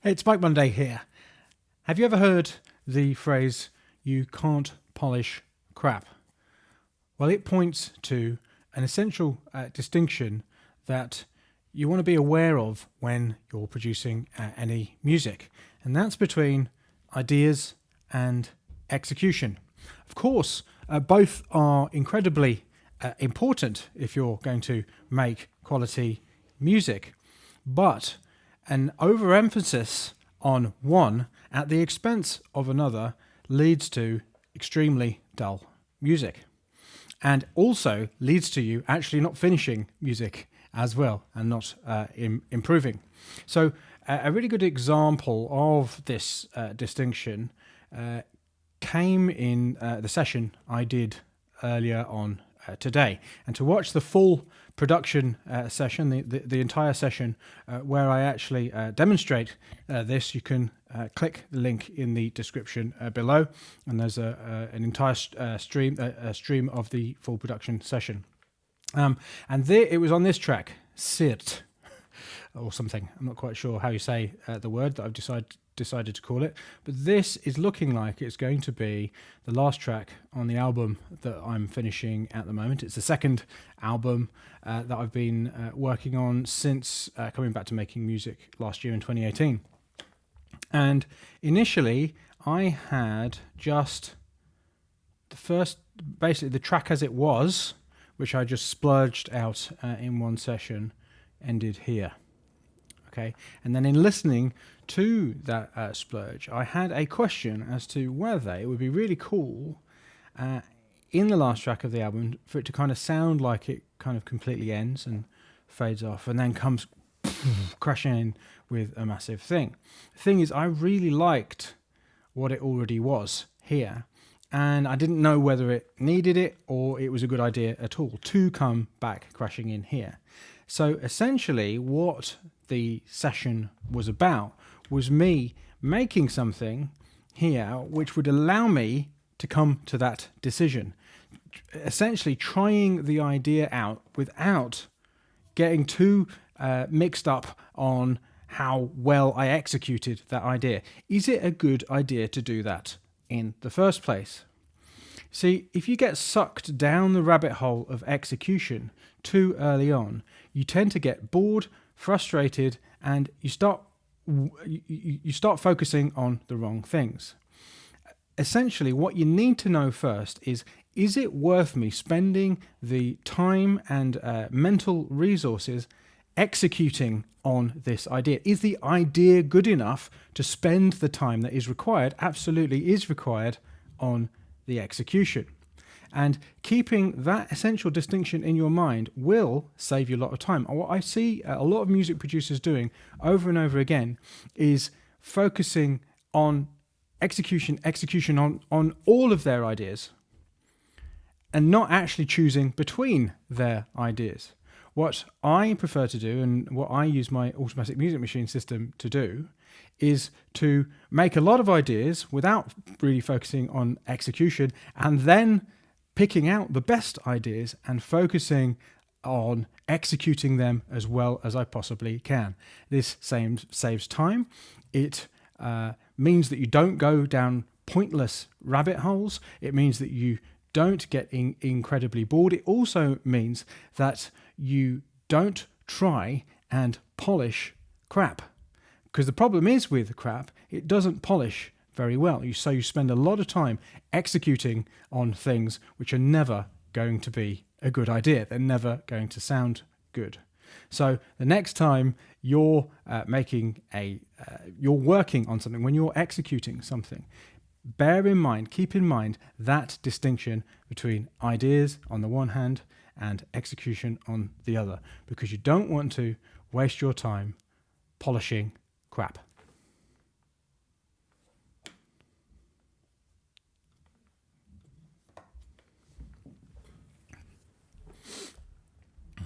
It's Bike Monday here. Have you ever heard the phrase, you can't polish crap? Well, it points to an essential distinction that you want to be aware of when you're producing any music, and that's between ideas and execution. Of course, both are incredibly important if you're going to make quality music, but an overemphasis on one at the expense of another leads to extremely dull music, and also leads to you actually not finishing music as well and not improving. So a really good example of this distinction came in the session I did earlier on today. And to watch the full production session, the entire session, where I actually demonstrate this, you can click the link in the description below, and there's an entire stream of the full production session. And there, it was on this track, Sirt, or something. I'm not quite sure how you say the word that I've decided to call it, but this is looking like it's going to be the last track on the album that I'm finishing at the moment. It's the second album that I've been working on since coming back to making music last year in 2018. And initially I had just the first, basically the track as it was, which I just splurged out in one session, ended here. Okay, and then in listening to that splurge, I had a question as to whether it would be really cool in the last track of the album for it to kind of sound like it kind of completely ends and fades off and then comes crashing in with a massive thing. The thing is, I really liked what it already was here, and I didn't know whether it needed it or it was a good idea at all to come back crashing in here. So essentially what the session was about was me making something here which would allow me to come to that decision. Essentially trying the idea out without getting too mixed up on how well I executed that idea. Is it a good idea to do that in the first place? See, if you get sucked down the rabbit hole of execution too early on, you tend to get bored, frustrated, and you start focusing on the wrong things. Essentially, what you need to know first is it worth me spending the time and mental resources executing on this idea? Is the idea good enough to spend the time that is required, absolutely is required, on the execution? And keeping that essential distinction in your mind will save you a lot of time. And what I see a lot of music producers doing over and over again is focusing on execution on all of their ideas and not actually choosing between their ideas. What I prefer to do, and what I use my automatic music machine system to do, is to make a lot of ideas without really focusing on execution, and then picking out the best ideas and focusing on executing them as well as I possibly can. This saves time. It means that you don't go down pointless rabbit holes. It means that you don't get incredibly bored. It also means that you don't try and polish crap. Because the problem is with crap, it doesn't polish very well. So you spend a lot of time executing on things which are never going to be a good idea. They're never going to sound good. So the next time you're you're working on something, when you're executing something, keep in mind that distinction between ideas on the one hand and execution on the other, because you don't want to waste your time polishing crap.